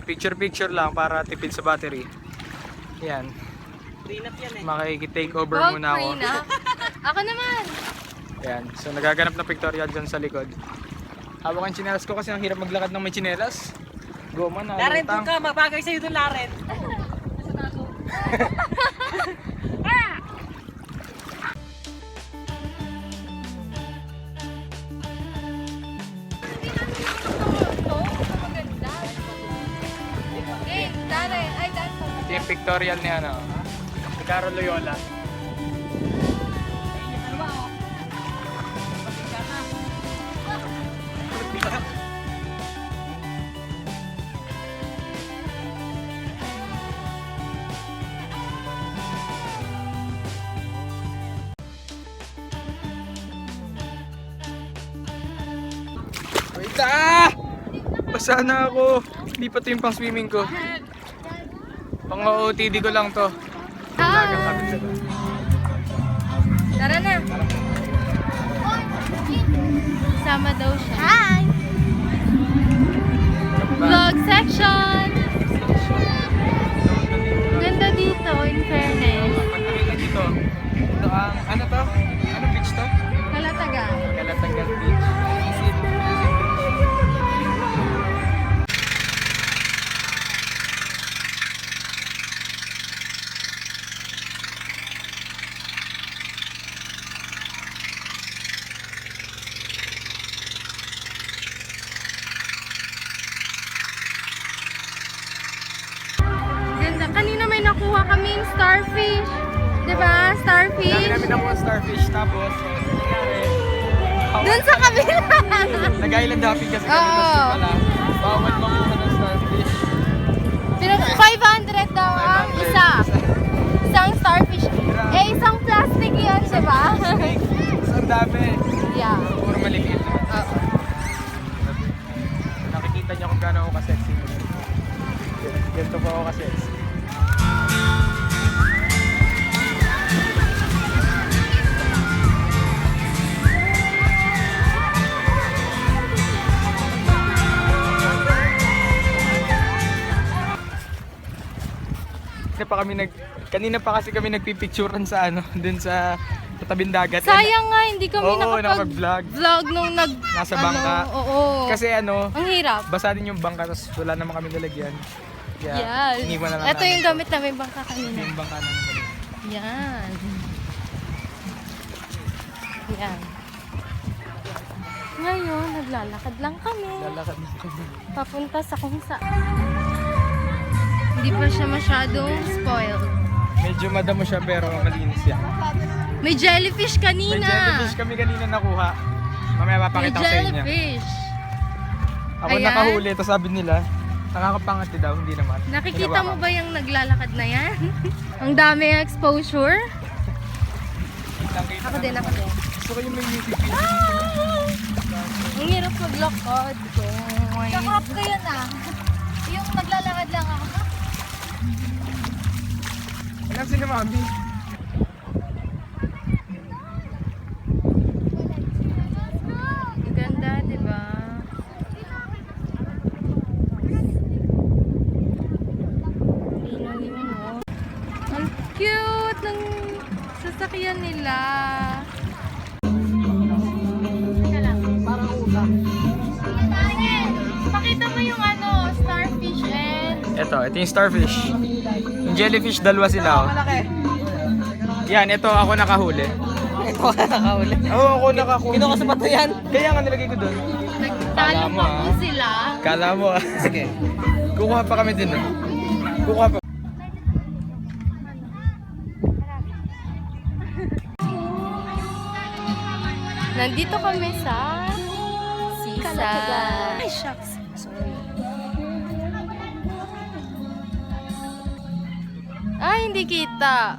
picture-picture lang para tipid sa battery. Yan. Prenup yan eh. Makikitake over Wow, muna ako. prenup. Ako naman. Yan. So nagaganap na pictorial dyan sa likod. Hawak ang tsinelas ko kasi ang hirap maglakad ng may tsinelas. Goma na. Laren, doon ka. Mabagay sa'yo doon, Laren. Ito yung pictorial ni ano, ni Carol Loyola. Wait ah! Basa na ako. Hindi pa ito yung pang swimming ko. Pang OOTD ko lang to. Tara na. Sama daw siya. Hi! Vlog section! Ganda dito, in fairness. Pagkakita dito. Ito ang, ano to? Anong beach to? Kalatagan. Kalatagan Beach. Isip. Ganda. Kanina may nakuha kaming starfish. Diba? Dami Starfish. namin nakuha starfish. Tapos, nangyari, Dun sa kabila. nag-island hopping kasi kami. Oo. Tapos pala, bawal makuha ng starfish. Pero 500 daw ang isa. Isang starfish. Eh, isang plastic yan, diba? So, ang dami. Yeah. Puro maliliit. Oo. Nakikita niyo kung gaano ako ka-sexy. Ganito po ako ka-sexy. Kanina pa kasi kami nagpipicturean sa ano, dun sa tabing dagat. Sayang nga, hindi kami Oo, nakapag-vlog nakapag-vlog. nung Nasa bangka. Oo. Kasi ano, ang hirap. basa din yung bangka tapos wala naman kami nalagyan. Yan. iniwan na lang Ito yung gamit namin bangka Ito kanina. yung bangka namin. Yan. Yan. Ngayon, naglalakad lang kami. Lalakad na kami. Papunta sa kung saan. Hindi pa siya masyadong spoiled. Medyo madamo siya pero malinis yan. May jellyfish May kanina. jellyfish kami kanina nakuha. Mamaya May mapakita ko sa inyo. jellyfish. Ako Ayan. nakahuli, tapos sabi nila, nakakapangati daw, hindi naman. Nakikita mo ba yung naglalakad na yan? Ang dami ng exposure. Ako din, ako din. Gusto ko yung may music video. Ang hirap maglakad. Kakap ko yun ah. Yung naglalakad lang ako. Alam si na mami. Ang ganda, di ba? Linaw-linaw, oh. Ang cute ng sasakyan nila. Parang utak. Pakita mo yung ano, starfish and... Ito yung starfish. Yung jellyfish, dalawa sila. Oh. Yan, ito ako nakahuli. Ito ka nakahuli. Oo, ako nakahuli. Kinuha sa pato yan. Kaya nga nilagay ko doon. Nagtalo Kala mo, pa po ah. sila. Kala mo ah. Sige. Kukuha pa kami din. Kukuha pa. Nandito kami sa Sisa. Kalatagan. Ay, shucks. Sorry. Ay, hindi kita.